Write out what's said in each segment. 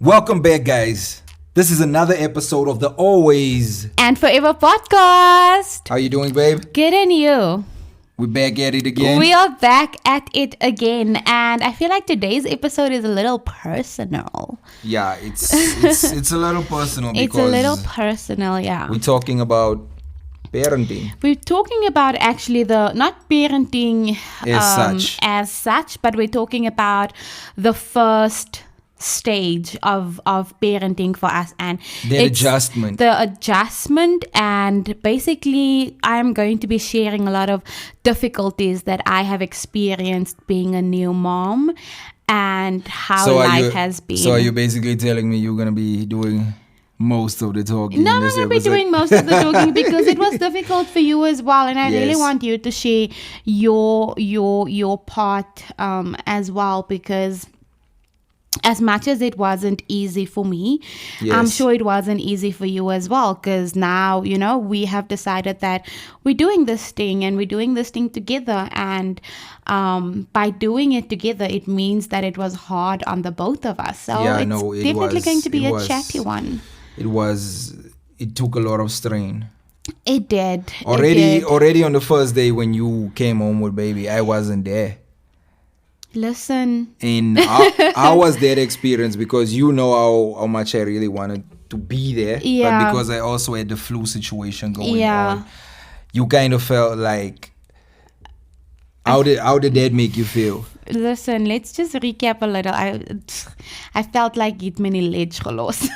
Welcome back, guys. This is another episode of the Always and Forever Podcast. How you doing, babe? Good, and you? We're back at it again. We are back at it again, and I feel like today's episode is a little personal. Yeah, it's a little personal because it's a little personal, yeah. We're talking about parenting. We're talking about actually not parenting as such, but we're talking about the first stage of parenting for us, and the adjustment and basically I'm going to be sharing a lot of difficulties that I have experienced being a new mom and how life has been. So are you basically telling me you're going to be doing most of the talking? No, I'm going to be doing most of the talking because it was difficult for you as well, and I really want you to share your part as well, because as much as it wasn't easy for me, I'm sure it wasn't easy for you as well, because now, we have decided that we're doing this thing and we're doing this thing together. And by doing it together, it means that it was hard on the both of us. So it's definitely going to be a chatty one. It took a lot of strain. It did. Already on the first day when you came home with baby, I wasn't there. Listen. And how was that experience? Because how much I really wanted to be there. Yeah. But because I also had the flu situation going on, you kind of felt like, how did that make you feel? Listen, let's just recap a little. I felt like it many ledge gelos.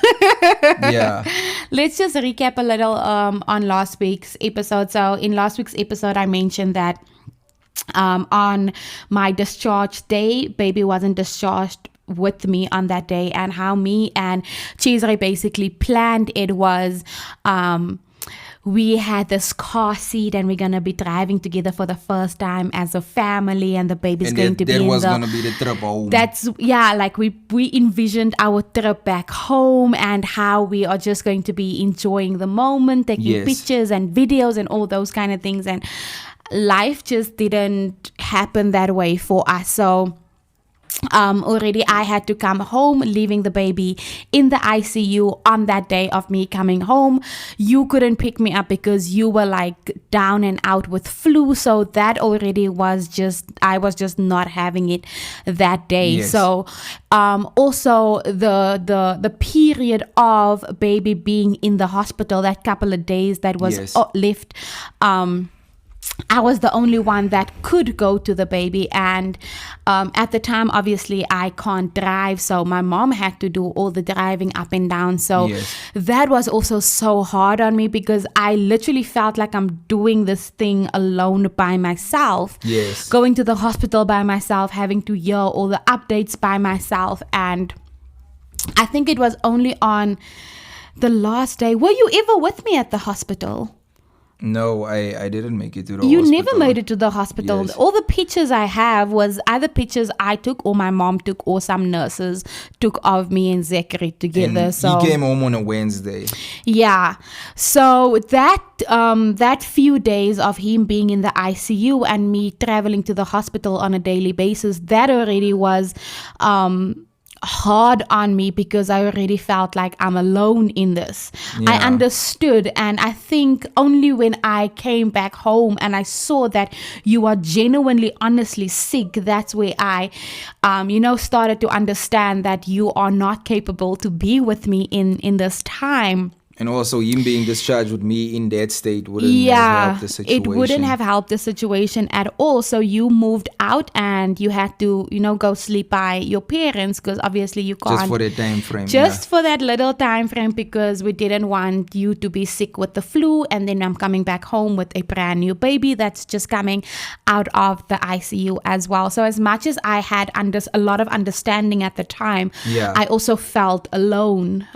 Yeah. Let's just recap a little on last week's episode. So in last week's episode, I mentioned that on my discharge day, baby wasn't discharged with me on that day, and how me and Cesare basically planned it was we had this car seat and we're going to be driving together for the first time as a family, and the baby's going to be in was going to be the trip home. We envisioned our trip back home and how we are just going to be enjoying the moment, taking pictures and videos and all those kind of things, and life just didn't happen that way for us. So already I had to come home, leaving the baby in the ICU on that day of me coming home. You couldn't pick me up because you were like down and out with flu. So that already was I was just not having it that day. Yes. So also the period of baby being in the hospital, that couple of days that was left, I was the only one that could go to the baby, and at the time obviously I can't drive, so my mom had to do all the driving up and down. So that was also so hard on me because I literally felt like I'm doing this thing alone by myself, going to the hospital by myself, having to hear all the updates by myself. And I think it was only on the last day. Were you ever with me at the hospital? No, I didn't make it to the hospital. You never made it to the hospital. Yes. All the pictures I have was either pictures I took or my mom took or some nurses took of me and Zachary together. And so he came home on a Wednesday. Yeah. So that few days of him being in the ICU and me traveling to the hospital on a daily basis, that already was hard on me because I already felt like I'm alone in this. I understood, and I think only when I came back home and I saw that you are genuinely, honestly sick, that's where I started to understand that you are not capable to be with me in this time. And also him being discharged with me in that state wouldn't have helped the situation. It wouldn't have helped the situation at all. So you moved out and you had to, go sleep by your parents because obviously you can't. Just for that time frame. For that little time frame, because we didn't want you to be sick with the flu. And then I'm coming back home with a brand new baby that's just coming out of the ICU as well. So as much as I had a lot of understanding at the time, I also felt alone.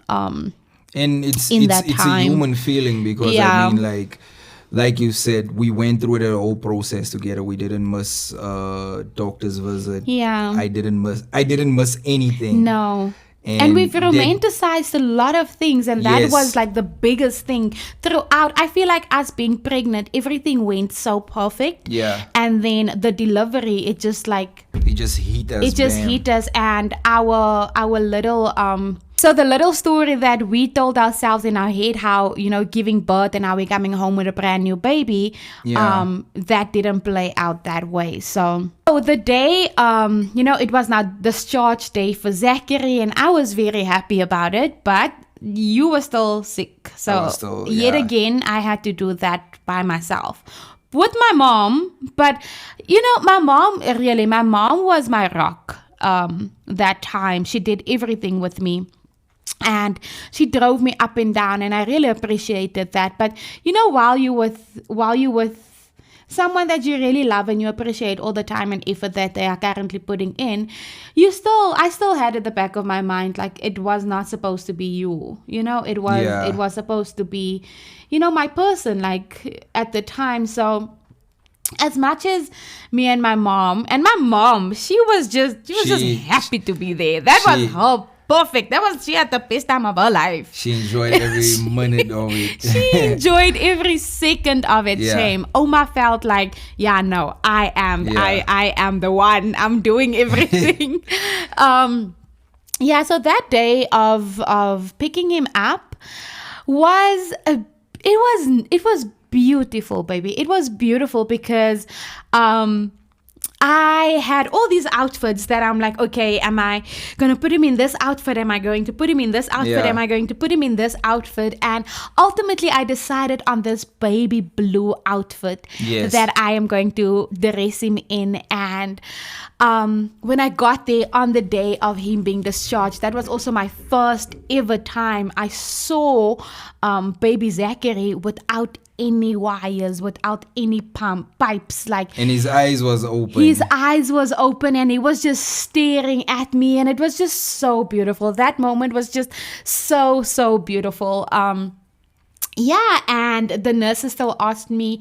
And it's a human feeling because I mean, like you said, we went through the whole process together. We didn't miss doctor's visit. Yeah. I didn't miss anything. No. And we've romanticized a lot of things, and that was like the biggest thing throughout. I feel like us being pregnant, everything went so perfect. Yeah. And then the delivery, it just hit us. And our little So the little story that we told ourselves in our head, how, giving birth and how we're coming home with a brand new baby, that didn't play out that way. So the day, it was now discharge day for Zachary, and I was very happy about it, but you were still sick. So yet again, I had to do that by myself with my mom. But, my mom was my rock that time. She did everything with me. And she drove me up and down, and I really appreciated that. But while you with someone that you really love and you appreciate all the time and effort that they are currently putting in, I still had at the back of my mind, like, it was not supposed to be you. It was supposed to be, my person, like, at the time. So as much as me and my mom, she was just happy to be there. That was her. Perfect. She had the best time of her life. She enjoyed every minute of it. She enjoyed every second of it. Shame. Oma felt like, I am the one. I'm doing everything. So that day of picking him up was beautiful, baby. It was beautiful because I had all these outfits that I'm like, okay, am I going to put him in this outfit? Am I going to put him in this outfit? Am I going to put him in this outfit? And ultimately, I decided on this baby blue outfit that I am going to dress him in. And when I got there on the day of him being discharged, that was also my first ever time I saw baby Zachary without any wires, without any pipes, like, and his eyes was open. And he was just staring at me, and it was just so beautiful. That moment was just so beautiful. And the nurses still asked me,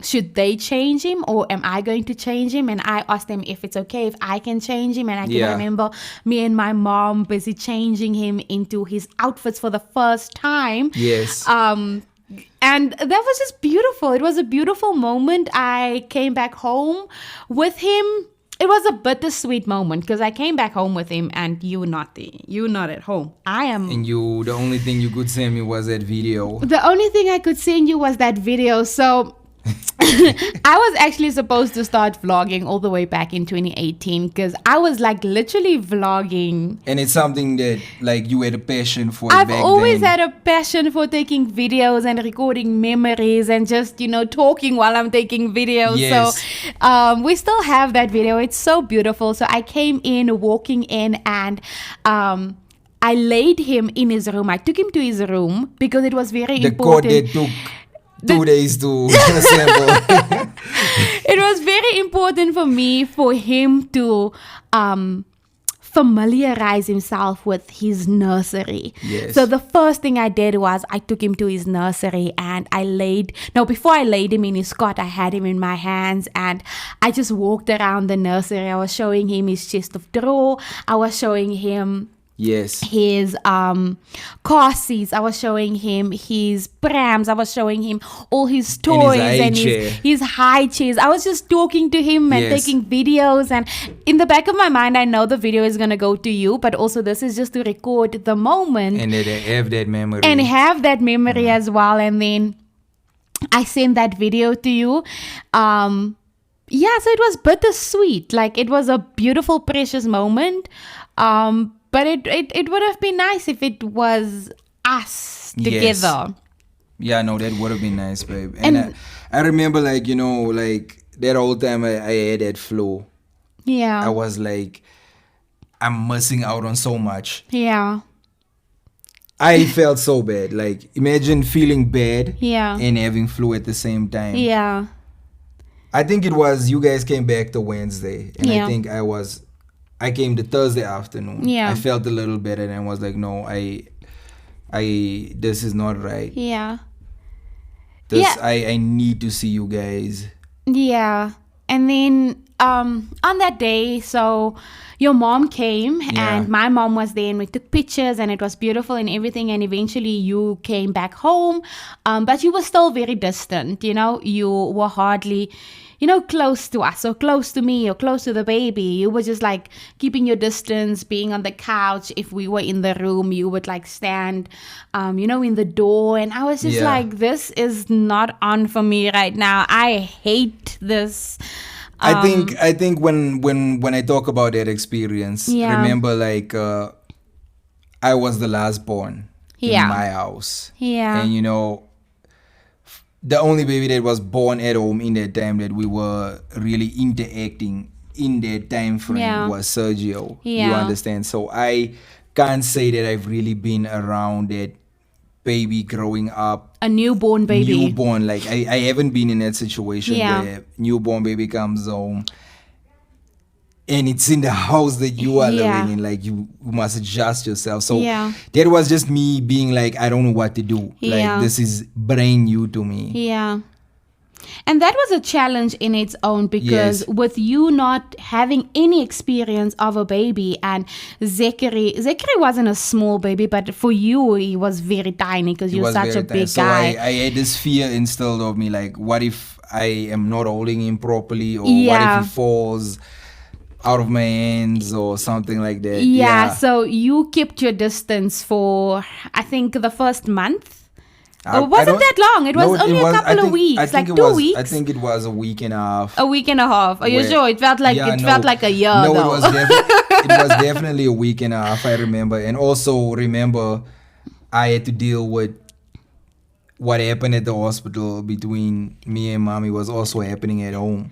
should they change him or am I going to change him? And I asked them if it's okay if I can change him. And I can remember me and my mom busy changing him into his outfits for the first time. Yes. And that was just beautiful. It was a beautiful moment. I came back home with him. It was a bittersweet moment because I came back home with him and you were not there. You were not at home. I am. And the only thing you could send me was that video. The only thing I could send you was that video. So I was actually supposed to start vlogging all the way back in 2018 because I was like literally vlogging. And it's something that like you had a passion for. I've always had a passion for taking videos and recording memories and just, talking while I'm taking videos. Yes. So we still have that video. It's so beautiful. So I came in, walking in, and I laid him in his room. I took him to his room because it was very important. The code took 2 days to assemble. It was very important for him to familiarize himself with his nursery. Yes. So the first thing I did was I took him to his nursery and before I laid him in his cot, I had him in my hands and I just walked around the nursery. I was showing him his chest of drawer. I was showing him his car seats. I was showing him his prams. I was showing him all his toys and his high chairs. I was just talking to him and taking videos. And in the back of my mind, I know the video is going to go to you, but also this is just to record the moment. And have that memory. And have that memory as well. And then I sent that video to you. So it was bittersweet. Like, it was a beautiful, precious moment. But it would have been nice if it was us together. Yes. Yeah, no, that would have been nice, babe. And I remember, like, that whole time I had that flow. Yeah. I was like, I'm missing out on so much. Yeah. I felt so bad. Like, imagine feeling bad and having flu at the same time. Yeah. I think it was, you guys came back the Wednesday. And I think I came the Thursday afternoon. Yeah. I felt a little better and I was like, no, this is not right. Yeah. I need to see you guys. Yeah. And then on that day, so your mom came and my mom was there and we took pictures and it was beautiful and everything. And eventually you came back home. But you were still very distant, you were hardly, close to us or close to me or close to the baby. You were just like keeping your distance, being on the couch. If we were in the room, you would like stand, in the door. And I was just like, this is not on for me right now. I hate this. I think when I talk about that experience, remember like I was the last born in my house. Yeah. And the only baby that was born at home in that time that we were really interacting in that time frame was Sergio. Yeah. You understand? So I can't say that I've really been around that baby growing up. A newborn baby. Newborn. Like I haven't been in that situation where newborn baby comes home and it's in the house that you are living in. Like you must adjust yourself. So that was just me being like, I don't know what to do. Like this is brand new to me. Yeah. And that was a challenge in its own because with you not having any experience of a baby, and Zachary wasn't a small baby, but for you he was very tiny because you're such a big guy. So I had this fear instilled of me, like what if I am not holding him properly, or what if he falls out of my hands or something like that. Yeah, so you kept your distance for I think the first month. It wasn't that long. It was only a couple of weeks, like 2 weeks. I think it was a week and a half. A week and a half. Are you sure? It felt like felt like a year. No, though. it was definitely a week and a half. I remember, and also remember, I had to deal with what happened at the hospital between me and mommy was also happening at home.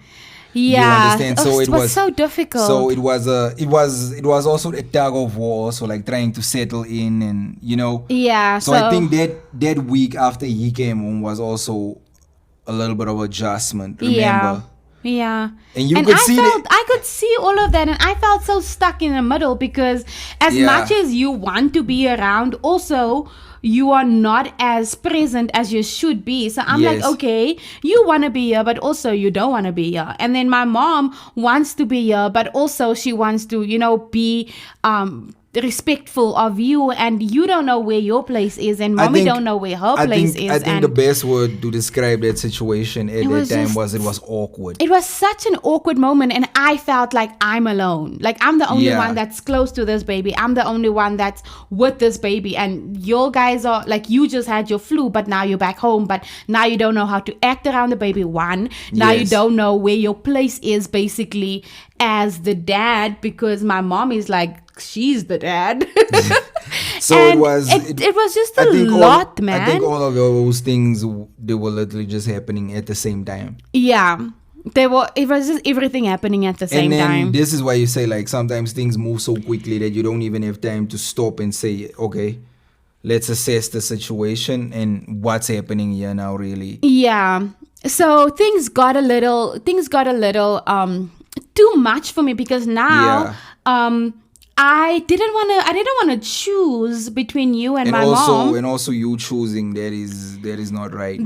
Yeah, you understand? So it was so difficult. So it was also a tug of war, so like trying to settle in, and Yeah. So I think that week after he came home was also a little bit of adjustment. Remember? Yeah. And I could see all of that, and I felt so stuck in the middle because as much as you want to be around, also you are not as present as you should be. So I'm like, okay, you want to be here, but also you don't want to be here. And then my mom wants to be here, but also she wants to, be respectful of you, and you don't know where your place is, and mommy don't know where her place is. I think the best word to describe that situation at that time was it was awkward. It was such an awkward moment, and I felt like I'm alone. Like I'm the only one that's close to this baby. I'm the only one that's with this baby, and your guys are like, you just had your flu, but now you're back home, but now you don't know how to act around the baby. Now you don't know where your place is basically as the dad, because my mom is like, she's the dad. So it was just a lot, man. I think all of those things, they were literally just happening at the same time. Yeah, it was just everything happening at the same time. This is why you say, like, sometimes things move so quickly that you don't even have time to stop and say, okay, let's assess the situation and what's happening here now, really. Yeah. So things got a little too much for me, because now I didn't want to choose between you and my mom. And also you choosing, that is not right.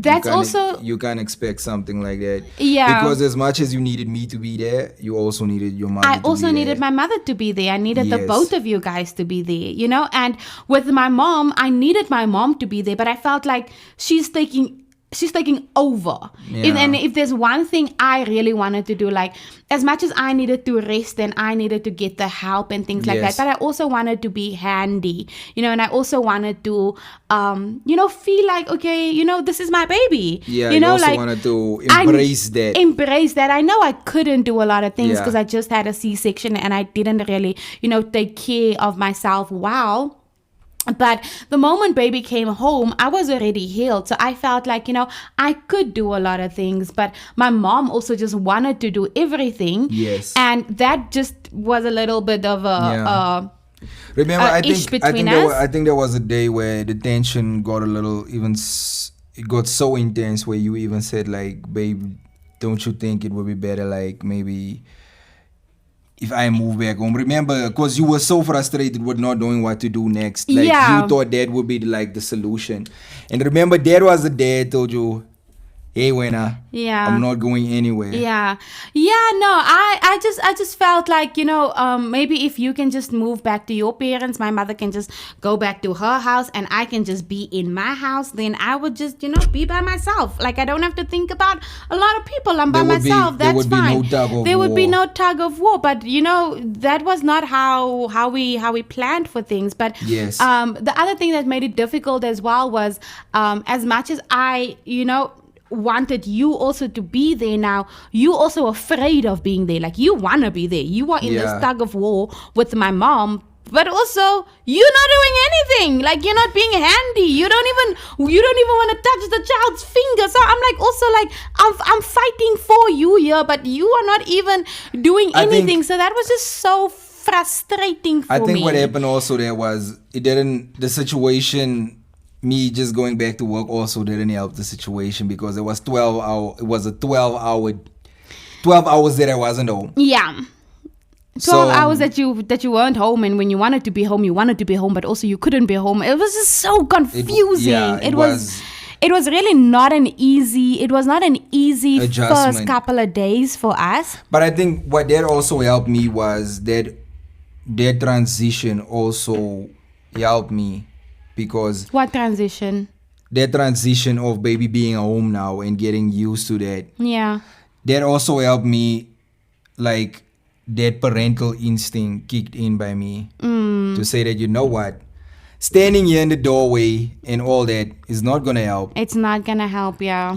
You can't expect something like that. Yeah. Because as much as you needed me to be there, you also needed your mother to be there. I also needed my mother to be there. I needed the both of you guys to be there, and with my mom, I needed my mom to be there, but I felt like she's taking over. If there's one thing I really wanted to do, like as much as I needed to rest and I needed to get the help and things like that, but I also wanted to be handy, and I also wanted to feel like, okay, this is my baby. You also like wanted to embrace that. I know I couldn't do a lot of things because I just had a C-section and I didn't really take care of myself well. But the moment baby came home, I was already healed. So I felt like, I could do a lot of things. But my mom also just wanted to do everything. Yes. And that just was a little bit of remember, I think there was a day where the tension got a little it got so intense where you even said, like, babe, don't you think it would be better, like, maybe if I move back home? Remember, because you were so frustrated with not knowing what to do next. Like, you thought that would be like the solution. And remember, that was the day I told you, hey, winner. Yeah. I'm not going anywhere. Yeah. Yeah, no, I just felt like, maybe if you can just move back to your parents, my mother can just go back to her house and I can just be in my house, then I would just, be by myself. Like, I don't have to think about a lot of people. I'm by myself. That's fine. There would be no tug of war. But, that was not how we planned for things. But yes. The other thing that made it difficult as well was, as much as I, wanted you also to be there, now you also afraid of being there. Like, you want to be there, you are in this tug of war with my mom, but also you're not doing anything. Like, you're not being handy, you don't even want to touch the child's finger. So I'm like, also like, I'm fighting for you here, but you are not even doing anything. So that was just so frustrating for me. I think what happened also there was, the situation, me just going back to work also didn't help the situation, because it was 12 hours that I wasn't home. Yeah. 12 hours that you weren't home, and when you wanted to be home, you wanted to be home, but also you couldn't be home. It was just so confusing. It was really not an easy adjustment. First couple of days for us. But I think what that also helped me was that transition also helped me. Because what transition? That transition of baby being home now and getting used to that. Yeah. That also helped me, like, that parental instinct kicked in by me to say that, you know what, standing here in the doorway and all that is not gonna help. It's not gonna help, yeah.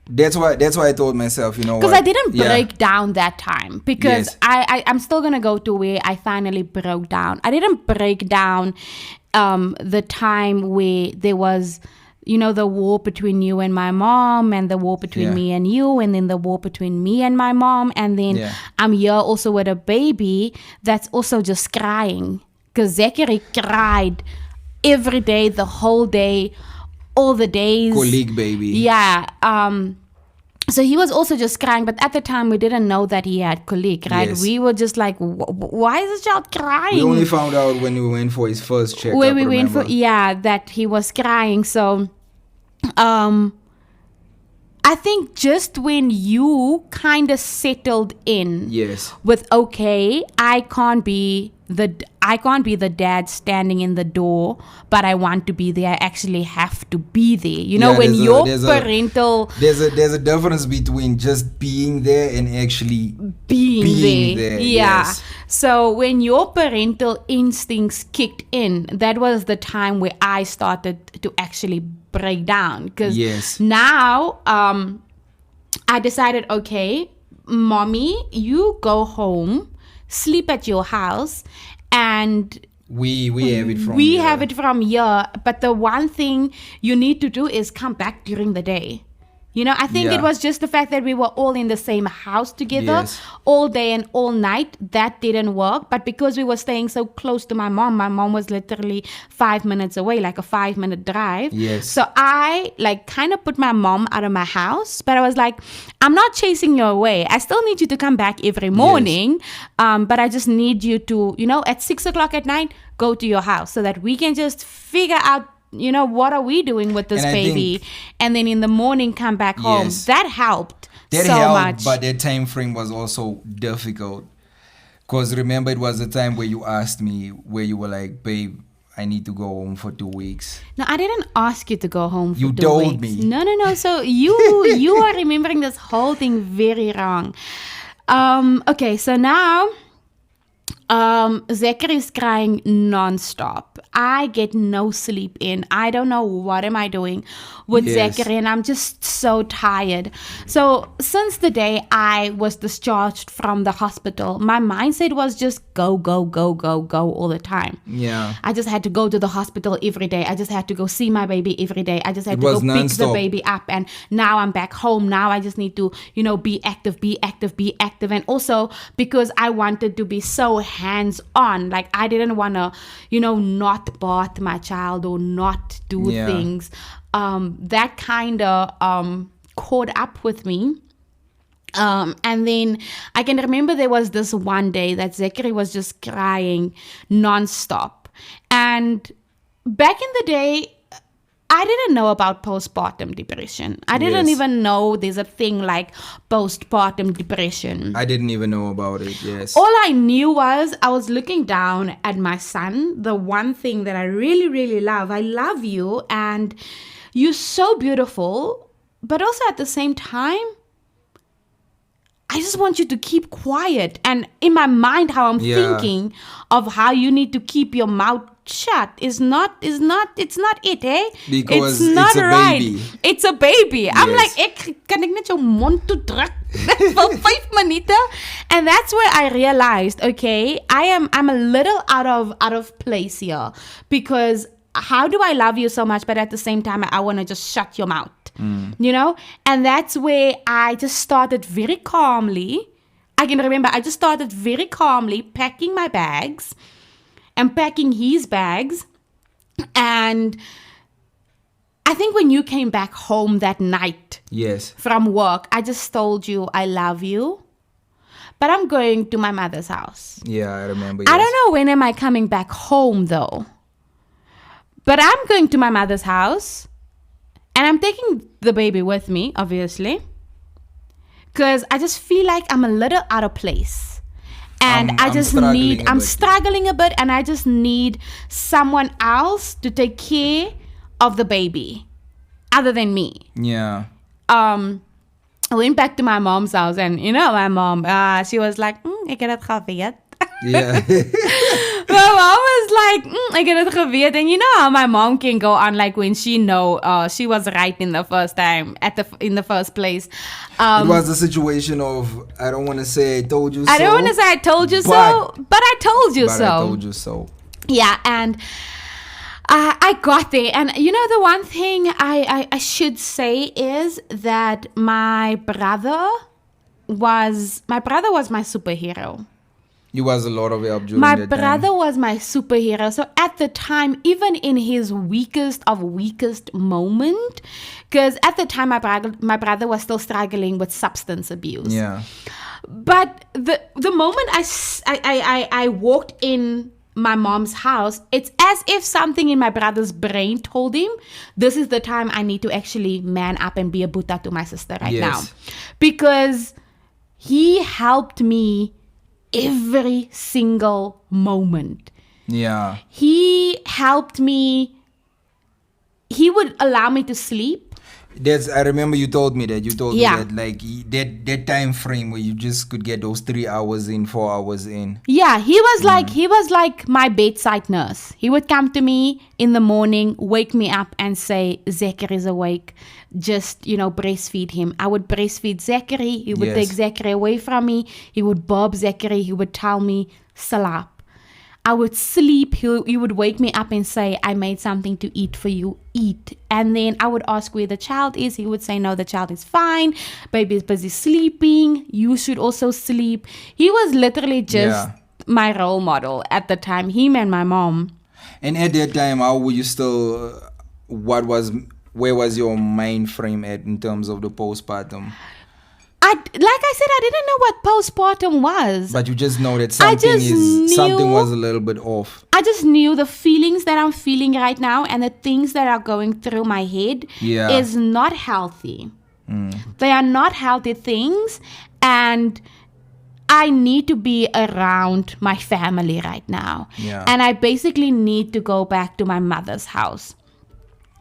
That's why I told myself, because I didn't break down that time, because I'm still gonna go to where I finally broke down. I didn't break down the time where there was, the war between you and my mom, and the war between me and you, and then the war between me and my mom, and then I'm here also with a baby that's also just crying, because Zachary cried every day, the whole day, all the days. Colleague baby. Yeah. So he was also just crying, but at the time we didn't know that he had colic, right? Yes. We were just like, why is this child crying? We only found out when we went for his first checkup. When we went for, that he was crying. So, I think just when you kind of settled in, with I can't be the dad standing in the door, but I want to be there. I actually have to be there. When your parental... There's a difference between just being there and actually being there. Yeah. Yes. So when your parental instincts kicked in, that was the time where I started to actually break down. Because now I decided, okay, mommy, you go home, sleep at your house, and we have it from here. Have it from here. But the one thing you need to do is come back during the day. I think it was just the fact that we were all in the same house together all day and all night. That didn't work. But because we were staying so close to my mom was literally 5 minutes away, like a 5-minute drive. Yes. So I kind of put my mom out of my house, but I was like, I'm not chasing you away. I still need you to come back every morning. But I just need you to, at 6:00 at night, go to your house so that we can just figure out, what are we doing with this baby? And then in the morning, come back home. That helped much. But that time frame was also difficult. Because remember, it was the time where you asked me, where you were like, babe, I need to go home for 2 weeks. No, I didn't ask you to go home for 2 weeks. You told me. No. So you are remembering this whole thing very wrong. Okay, so now... Zachary is crying non-stop. I get no sleep in. I don't know what am I doing with Zachary, and I'm just so tired. So since the day I was discharged from the hospital, my mindset was just go all the time. Yeah. I just had to go to the hospital every day. I just had to go see my baby every day. I just had to go pick the baby up, and now I'm back home. Now I just need to, be active. And also because I wanted to be so hands-on, like I didn't want to, not bath my child or not do things. That kind of caught up with me. And then I can remember there was this one day that Zachary was just crying nonstop. And back in the day, I didn't know about postpartum depression. I didn't even know there's a thing like postpartum depression. I didn't even know about it, yes. All I knew was I was looking down at my son, the one thing that I really, really love. I love you and you're so beautiful, but also at the same time, I just want you to keep quiet. And in my mind, how I'm thinking of how you need to keep your mouth shut it's not it, eh? Because it's not a right. Baby. It's a baby. Yes. I'm like, kan ek net jou mond toe druk vir 5 minute? And that's where I realized, okay, I'm a little out of place here, because how do I love you so much, but at the same time I want to just shut your mouth? You know? And that's where I just started very calmly. I can remember I just started very calmly packing my bags and packing his bags. And I think when you came back home that night from work, I just told you I love you, but I'm going to my mother's house. Yeah, I remember. I don't know when am I coming back home though, but I'm going to my mother's house. And I'm taking the baby with me, obviously, because I just feel like I'm a little out of place. And I'm struggling a bit, and I just need someone else to take care of the baby other than me. Yeah. I went back to my mom's house, and you know, my mom, she was like, ek het het geweet. Yeah. My mom was like, ek het het geweet. And you know how my mom can go on, like when she she was right in the first time, in the first place. It was a situation of, I don't want to say I told you so. I don't want to say I told you so, but I told you so. I told you so. Yeah, and I got there. And you know, the one thing I should say is that my brother was my superhero. He was a lot of help during that time. My brother was my superhero. So at the time, even in his weakest moment, because at the time my brother was still struggling with substance abuse. Yeah. But the moment I walked in my mom's house, it's as if something in my brother's brain told him, this is the time I need to actually man up and be a Buddha to my sister right now. Because he helped me every single moment. Yeah. He helped me. He would allow me to sleep. I remember you told me that. You told me that, like, that time frame where you just could get those 3 hours in, 4 hours in. Yeah, he was like my bedside nurse. He would come to me in the morning, wake me up and say, Zachary is awake. Just, breastfeed him. I would breastfeed Zachary. He would take Zachary away from me. He would bob Zachary. He would tell me, Salap. I would sleep. He would wake me up and say, I made something to eat for you. Eat. And then I would ask where the child is. He would say, no, the child is fine. Baby is busy sleeping. You should also sleep. He was literally just my role model at the time. Him and my mom. And at that time, how were you still, where was your mind frame at in terms of the postpartum? Like I said, I didn't know what postpartum was. But you just know that something was a little bit off. I just knew the feelings that I'm feeling right now and the things that are going through my head is not healthy. They are not healthy things, and I need to be around my family right now. Yeah. And I basically need to go back to my mother's house.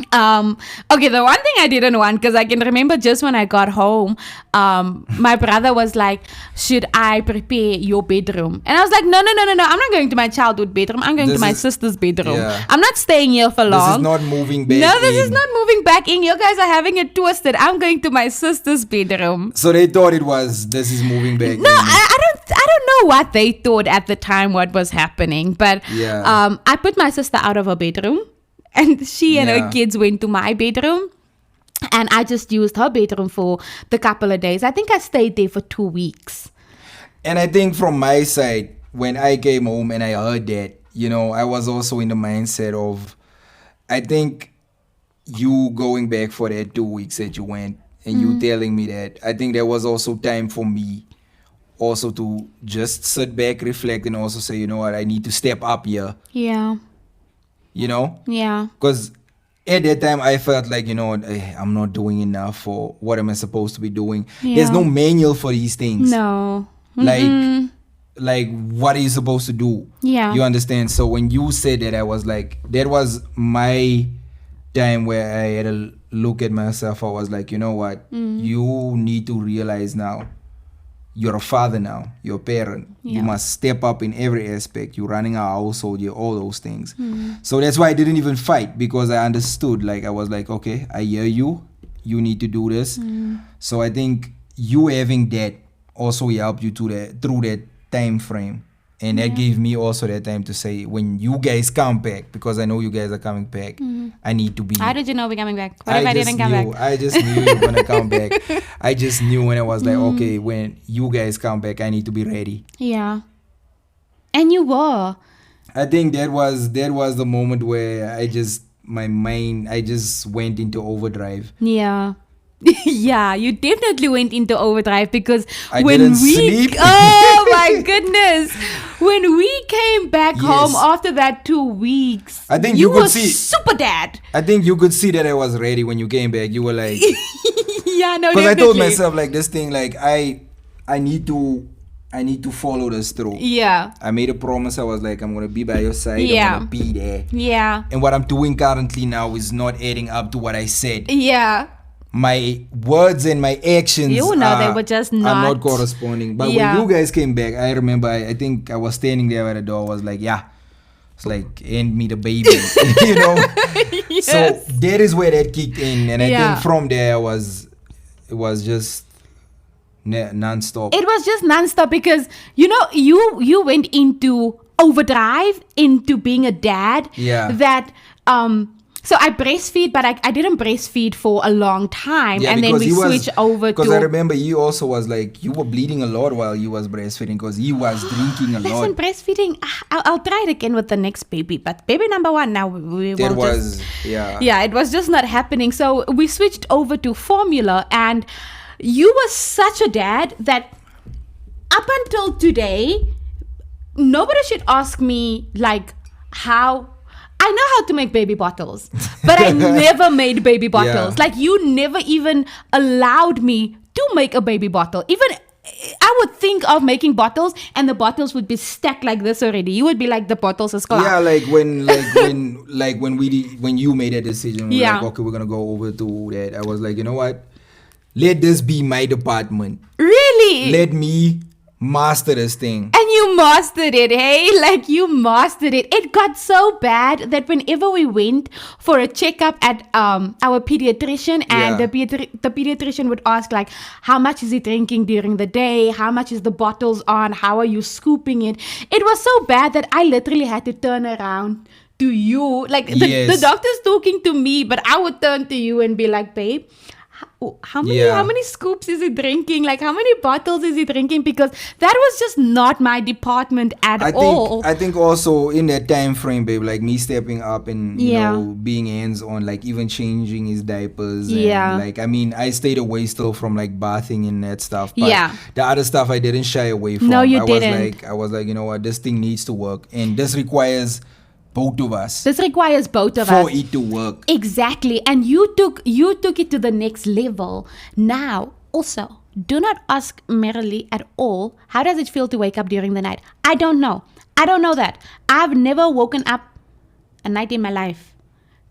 Okay, the one thing I didn't want, because I can remember just when I got home, my brother was like, should I prepare your bedroom? And I was like, no, I'm not going to my childhood bedroom. I'm going to my sister's bedroom. I'm not staying here for long. This is not moving back in. No, this is not moving back in. You guys are having it twisted. I'm going to my sister's bedroom. So they thought this is moving back in. No, I don't know what they thought at the time, what was happening. But I put my sister out of her bedroom. And she and her kids went to my bedroom. And I just used her bedroom for the couple of days. I think I stayed there for 2 weeks. And I think from my side, when I came home and I heard that, I was also in the mindset of, I think you going back for that 2 weeks that you went and you telling me that, I think there was also time for me also to just sit back, reflect, and also say, you know what, I need to step up here. Yeah. Yeah. Because at that time I felt like, I'm not doing enough for what am I supposed to be doing. There's no manual for these things. No. Like what are you supposed to do? Yeah. You understand? So when you said that, I was like, that was my time where I had to look at myself. I was like, you know what? You need to realize now you're a father now, you're a parent. You must step up in every aspect. You're running a household, you're all those things. So that's why I didn't even fight, because I understood. Like, I was like, okay, I hear you. You need to do this. So I think you having that also helped you through that time frame. And that gave me also that time to say, when you guys come back, because I know you guys are coming back, I need to be... How did you know we're coming back? What if I didn't come back? I just knew you were going to come back. I just knew when I was like, okay, when you guys come back, I need to be ready. Yeah. And you were. I think that was the moment where I just went into overdrive. Yeah. Yeah, you definitely went into overdrive, because I didn't sleep. Oh my goodness. When we came back home after that 2 weeks, I think you could see super dad. I think you could see that I was ready when you came back. You were like, yeah, no, because I told myself like this thing, like I need to follow this through. Yeah. I made a promise. I was like, I'm gonna be by your side. I'm gonna be there. Yeah. And what I'm doing currently now is not adding up to what I said. Yeah. My words and my actions, they were just not corresponding. But when you guys came back, I remember, I think I was standing there at the door. I was like, it's like, hand me the baby, Yes. So that is where that kicked in. And I think from there it was just non-stop. It was just non-stop, because, you went into overdrive, into being a dad. Yeah. That, so I breastfeed, but I didn't breastfeed for a long time. Yeah, and then we switched over to... Because I remember you also was like, you were bleeding a lot while you was breastfeeding, because he was drinking a lot. Listen, breastfeeding, I'll try it again with the next baby. But baby number 1 now, Yeah, it was just not happening. So we switched over to formula, and you were such a dad that up until today, nobody should ask me, like, how... I know how to make baby bottles, but I never made baby bottles. Like, you never even allowed me to make a baby bottle. Even I would think of making bottles, and the bottles would be stacked like this already. You would be like, the bottles is class. Yeah, when you made a decision, we're like, okay, we're gonna go over to that. I was like, you know what? Let this be my department. Really? Let me master this thing. And you mastered it, hey? Like, you mastered it. It got so bad that whenever we went for a checkup at our pediatrician, and the pediatrician would ask, like, how much is he drinking during the day? How much is the bottles on? How are you scooping it? It was so bad that I literally had to turn around to you. Like, the doctor's talking to me, but I would turn to you and be like, babe, how many scoops is he drinking? Like, how many bottles is he drinking? Because that was just not my department at all. I think also in that time frame, babe, like me stepping up and being hands on, like even changing his diapers. And, like, I mean, I stayed away still from like bathing and that stuff. But the other stuff I didn't shy away from. No, you didn't. I was like, you know what, this thing needs to work, and this requires both of us. This requires both of us. For it to work. Exactly. And you took it to the next level. Now, also, do not ask Marilee at all, how does it feel to wake up during the night? I don't know. I don't know that. I've never woken up a night in my life.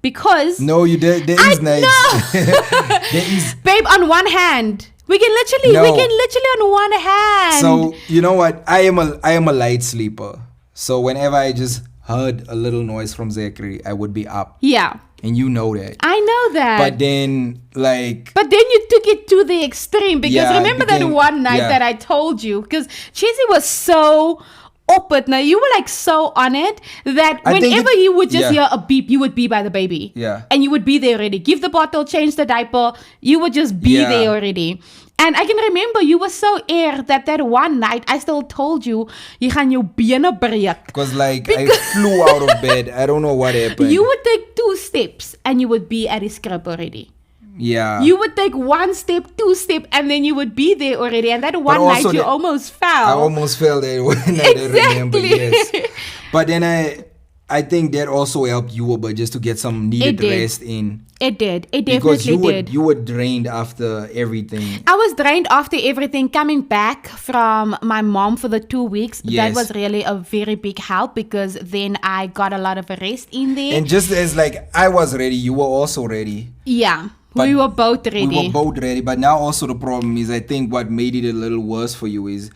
Because... No, there is nights. There is. Babe, on one hand... We can literally on one hand. So, you know what? I am a light sleeper. So whenever I just heard a little noise from Zachary, I would be up. Yeah. And you know that. I know that. But then you took it to the extreme. Because remember that one night that I told you? Because Chizzy was so up it. Now, you were like so on it that whenever you would just hear a beep, you would be by the baby. Yeah. And you would be there already. Give the bottle, change the diaper. You would just be there already. And I can remember you were so that one night I still told you gaan jou bene breek. Because I flew out of bed. I don't know what happened. You would take 2 steps and you would be at his crib already. Yeah. You would take 1 step, 2 steps, and then you would be there already. And that one night you almost fell. I almost fell there one night. Exactly. I remember, yes. But then I think that also helped you, but just to get some needed rest in. It did. It definitely did. You were drained after everything. I was drained after everything. Coming back from my mom for the 2 weeks, that was really a very big help, because then I got a lot of rest in there. And just as like I was ready, you were also ready. Yeah. We were both ready. But now also the problem is, I think what made it a little worse for you is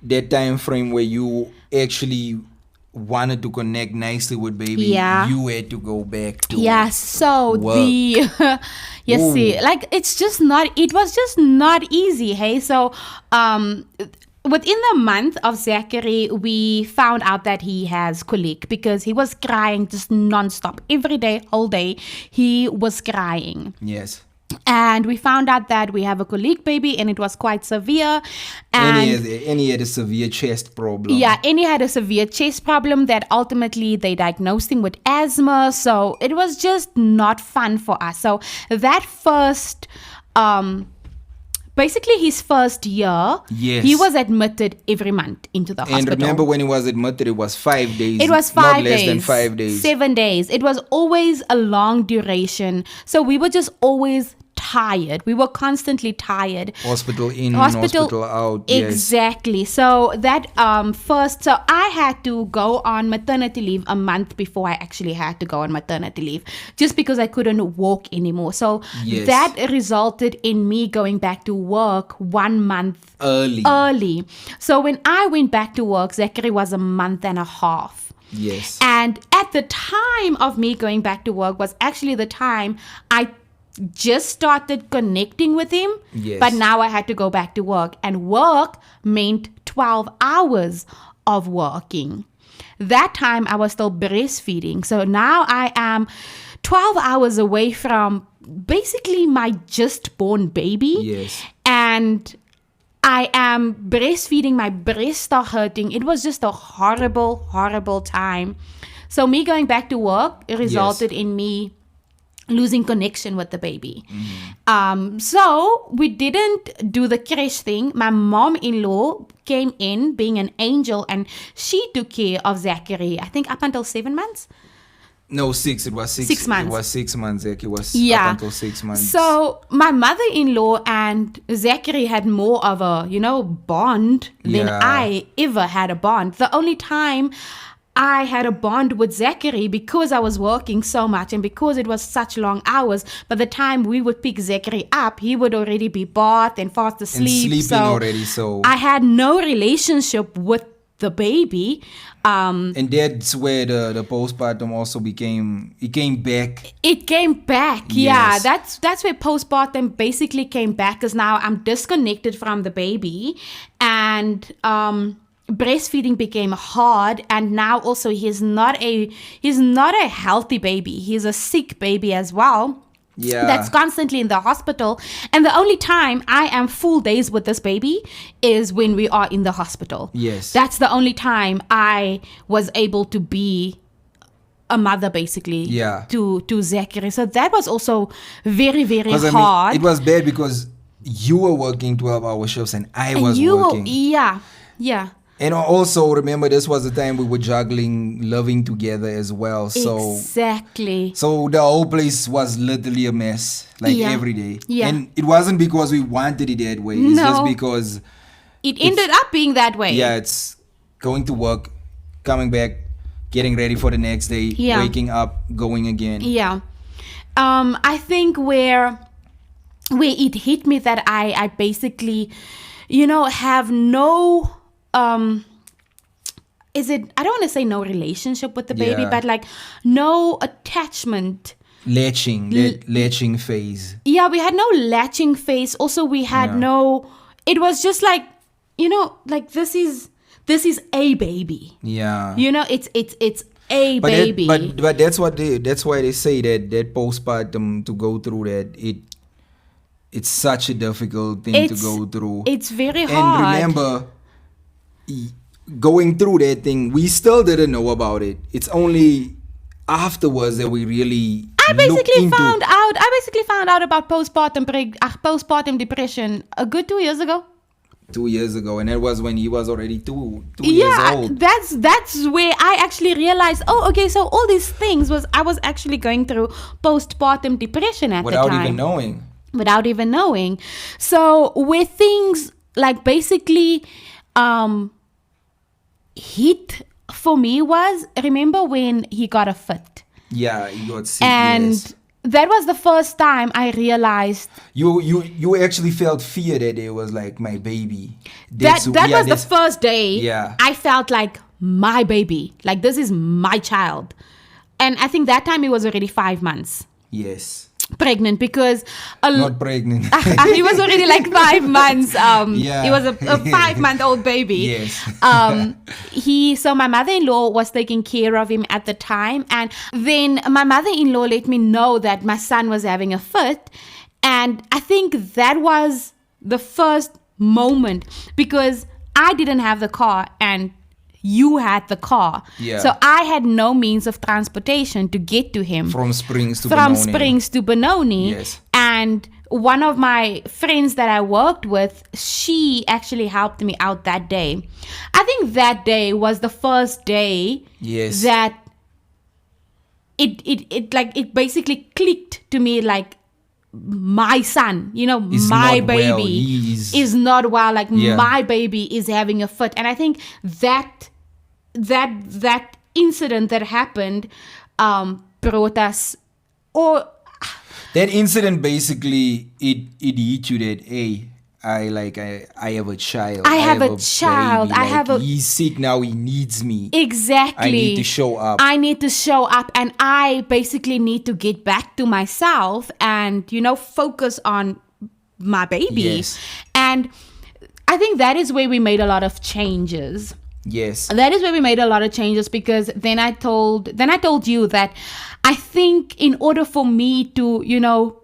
that time frame where you actually wanted to connect nicely with baby. You had to go back to so work. See, like it was just not easy. Hey, so within the month of Zachary, we found out that he has colic, because he was crying just nonstop every day, whole day. He was crying. Yes. And we found out that we have a colic baby, and it was quite severe. And he had a severe chest problem. Yeah, and he had a severe chest problem that ultimately they diagnosed him with asthma. So it was just not fun for us. So that first, basically his first year, he was admitted every month into the hospital. And remember when he was admitted, it was 5 days. It was 5 days. Not less than 5 days. 7 days. It was always a long duration. So we were just always tired. We were constantly tired. Hospital in, hospital out. Exactly. Yes. So that so I had to go on maternity leave a month before I actually had to go on maternity leave, just because I couldn't walk anymore. So that resulted in me going back to work 1 month early. So when I went back to work, Zachary was a month and a half. Yes. And at the time of me going back to work was actually the time I just started connecting with him. Yes. But now I had to go back to work, and work meant 12 hours of working. That time I was still breastfeeding. So now I am 12 hours away from basically my just born baby. Yes. And I am breastfeeding. My breasts are hurting. It was just a horrible, horrible time. So me going back to work resulted in me losing connection with the baby. So we didn't do the creche thing. My mom-in-law came in being an angel, and she took care of Zachary, I think up until 7 months. No, 6. It was 6. 6 months. It was 6 months. Zachary was up until 6 months. So my mother-in-law and Zachary had more of a, bond than I ever had a bond. The only time I had a bond with Zachary, because I was working so much and because it was such long hours, by the time we would pick Zachary up, he would already be bathed and fast asleep. And sleeping already, so I had no relationship with the baby. And that's where the postpartum also it came back. It came back, yes. That's where postpartum basically came back, because now I'm disconnected from the baby, and breastfeeding became hard, and now also he's not a healthy baby. He's a sick baby as well. Yeah. That's constantly in the hospital. And the only time I am full days with this baby is when we are in the hospital. Yes. That's the only time I was able to be a mother, basically, to Zachary. So that was also very, very hard. It was bad because you were working 12-hour shifts and I was working. Yeah. And also, remember, this was the time we were juggling living together as well. So exactly. So the whole place was literally a mess, every day. Yeah. And it wasn't because we wanted it that way. It's just because it ended up being that way. Yeah, it's going to work, coming back, getting ready for the next day, waking up, going again. Yeah. I think where it hit me that I basically, have no... I don't want to say no relationship with the baby, but no attachment. Latching phase. Yeah, we had no latching phase. Also, we had no, it was just this is a baby. Yeah. It's a baby. But that's why they say that postpartum, to go through that, it's such a difficult thing to go through. It's very hard. And remember, going through that thing, we still didn't know about it. It's only afterwards that we really I basically found out about postpartum depression a good 2 years ago. 2 years ago, and that was when he was already two years old. That's where I actually realized, oh, okay, so all these things I was actually going through postpartum depression at the time. Without even knowing. So where things like basically hit for me was, remember when he got a fit? Yeah, he got sick. And that was the first time I realized you actually felt fear that it was like my baby. That was the first day. Yeah, I felt like my baby, like this is my child. And I think that time he was already 5 months. Yes. Pregnant, because not pregnant. He was already like 5 months. He was a 5-month-old baby. Yes. So my mother-in-law was taking care of him at the time, and then my mother-in-law let me know that my son was having a fit, and I think that was the first moment, because I didn't have the car and you had the car. Yeah. So I had no means of transportation to get to him. From Springs to Benoni. Yes. And one of my friends that I worked with, she actually helped me out that day. I think that day was the first day that it basically clicked to me, like, my son, my baby is not well. Like, my baby is having a fit. And I think that incident that happened brought us, or that incident basically it hit you that, hey, I have a child. I have a child. Like, he's sick now. He needs me. Exactly. I need to show up. And I basically need to get back to myself and, focus on my baby. Yes. And I think that is where we made a lot of changes. Yes. That is where we made a lot of changes, because then I told you that I think in order for me to,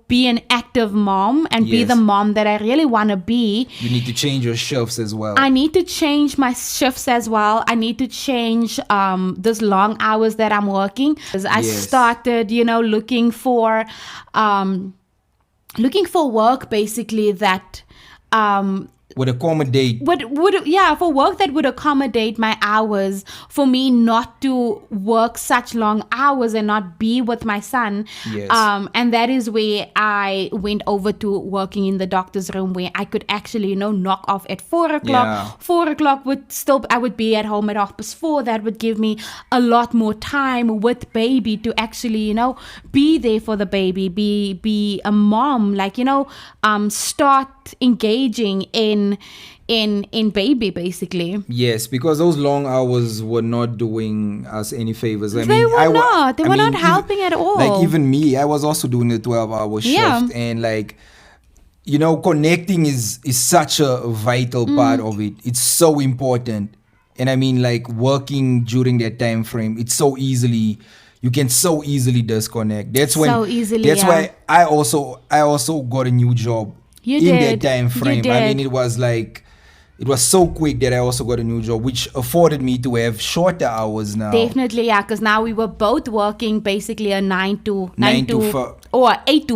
be an active mom and be the mom that I really want to be, you need to change your shifts as well. I need to change my shifts as well. I need to change those long hours that I'm working. I started, looking for work basically that would accommodate for work that would accommodate my hours, for me not to work such long hours and not be with my son. Yes. And that is where I went over to working in the doctor's room, where I could actually knock off at 4 o'clock. 4 o'clock I would be at home at 4:30. That would give me a lot more time with baby to actually be there for the baby, be a mom, like start engaging in baby basically. Yes, because those long hours were not doing us any favors. They were not helping at all. Like, even me, I was also doing a 12-hour shift, and like, connecting is such a vital part of it. It's so important. And I mean, like, working during that time frame, you can so easily disconnect. That's why I also got a new job that time frame. I mean, it was so quick that I also got a new job, which afforded me to have shorter hours now. Definitely, yeah, because now we were both working basically a 8 to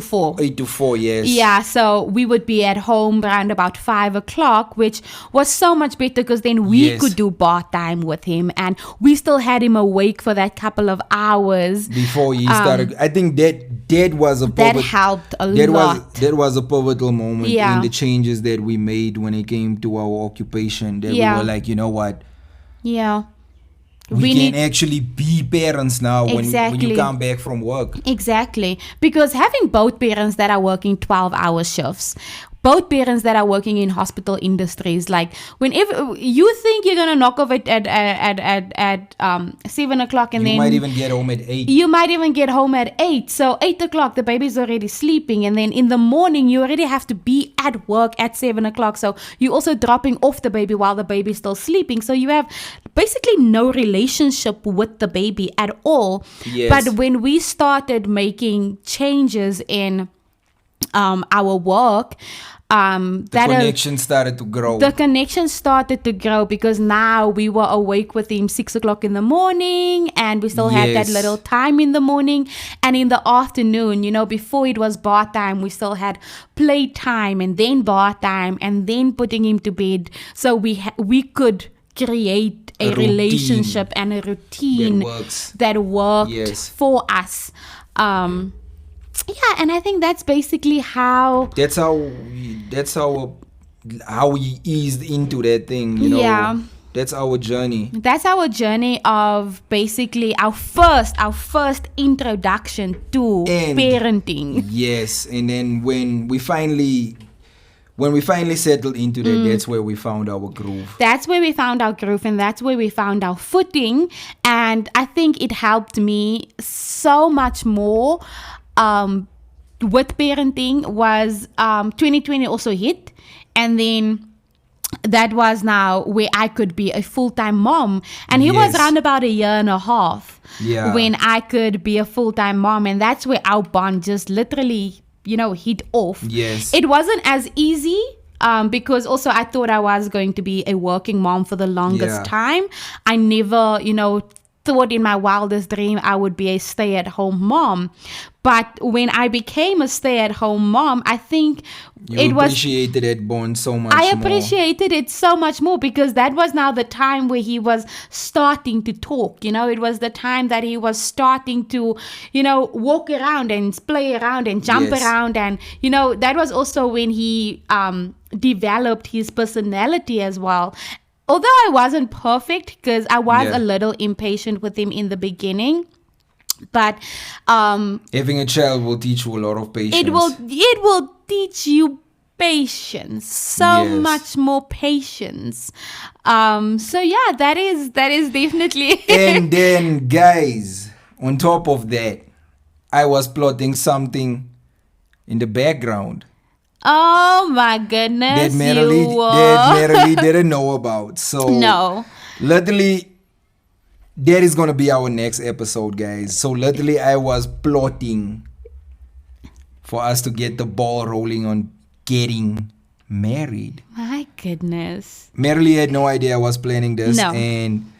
4. 8 to 4, yes. Yeah, so we would be at home around about 5 o'clock, which was so much better, because then we could do bath time with him, and we still had him awake for that couple of hours before he started. I think that was that helped a lot. That was a pivotal moment in the changes that we made when it came to our occupation. That we were like, you know what? Yeah. We can actually be parents now when you come back from work. Exactly. Because having both parents that are working 12-hour shifts, both parents that are working in hospital industries, like, whenever you think you're gonna knock off at 7 o'clock, and then you might even get home at 8. You might even get home at 8. So 8 o'clock, the baby's already sleeping, and then in the morning you already have to be at work at 7 o'clock. So you're also dropping off the baby while the baby's still sleeping. So you have basically no relationship with the baby at all. Yes. But when we started making changes in our work, The connection started to grow. The connection started to grow because now we were awake with him 6 o'clock in the morning, and we still had that little time in the morning. And in the afternoon, before it was bath time, we still had play time and then bath time and then putting him to bed. So we could create a relationship and a routine that worked for us. And I think that's basically how we eased into that thing, Yeah. That's our journey. That's our journey of basically our first introduction to parenting. Yes, and then when we finally settled into that, that's where we found our groove. That's where we found our groove, and that's where we found our footing. And I think it helped me so much more with parenting. Was 2020 also hit, and then that was now where I could be a full-time mom. And he was around about a year and a half when I could be a full-time mom, and that's where our bond just literally hit off. Yes. It wasn't as easy because also I thought I was going to be a working mom for the longest time. I never, thought in my wildest dream I would be a stay-at-home mom. But when I became a stay-at-home mom, I think you appreciated that bond so much more. I appreciated it so much more because that was now the time where he was starting to talk. It was the time that he was starting to, walk around and play around and jump around. And, that was also when he developed his personality as well. Although I wasn't perfect because I was a little impatient with him in the beginning. But having a child will teach you a lot of patience. It will teach you patience, so much more patience. So yeah, that is definitely. And then, guys, on top of that, I was plotting something in the background. Oh my goodness! That Marilee didn't know about. So no, literally. That is going to be our next episode, guys. So literally I was plotting for us to get the ball rolling on getting married. My goodness. Marilee had no idea I was planning this. No. And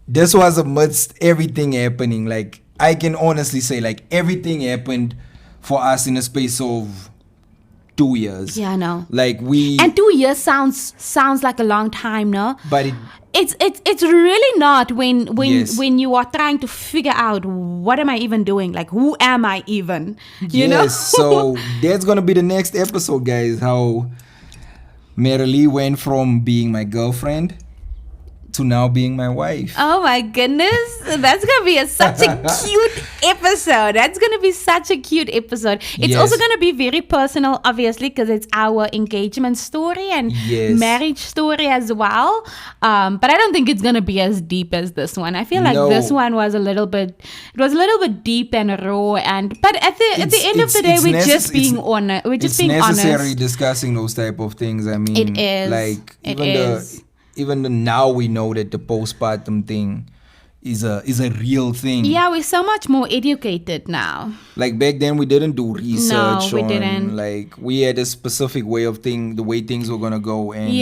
this was amidst everything happening. Like, I can honestly say, like, everything happened for us in a space of 2 years. Yeah, I know. Like, and 2 years sounds like a long time, no? But it's really not when you are trying to figure out what am I even doing, like who am I even, you know? So that's gonna be the next episode, guys, how Marilee went from being my girlfriend to now being my wife. Oh my goodness, that's gonna be such a cute episode. That's gonna be such a cute episode. It's also gonna be very personal, obviously, because it's our engagement story and marriage story as well. But I don't think it's gonna be as deep as this one. I feel like this one was a little bit deep and raw. But at the end of the day, we're just being honest. We're just being honest. It's necessary discussing those type of things. I mean, it is. Like even now we know that the postpartum thing is a real thing. Yeah, we're so much more educated now. Like back then we didn't do research. No, we didn't. Like we had a specific way of the way things were gonna go. And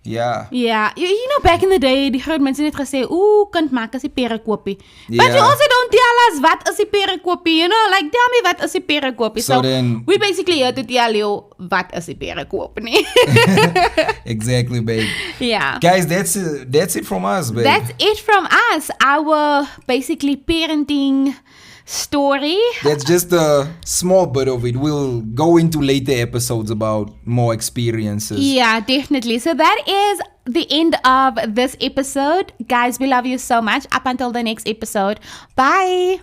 Yeah, you know, back in the day, die groot mense het gesê, kind maak as die perekopie. But you also don't tell us wat is die perekopie, you know, like tell me wat is die perekopie. So then, we basically had to tell you wat is die perekopie. Exactly, babe. Yeah. Guys, that's it from us, babe. That's it from us. Our basically parenting story. That's just a small bit of it. We'll go into later episodes about more experiences. Yeah, definitely. So that is the end of this episode. Guys, we love you so much. Up until the next episode. Bye.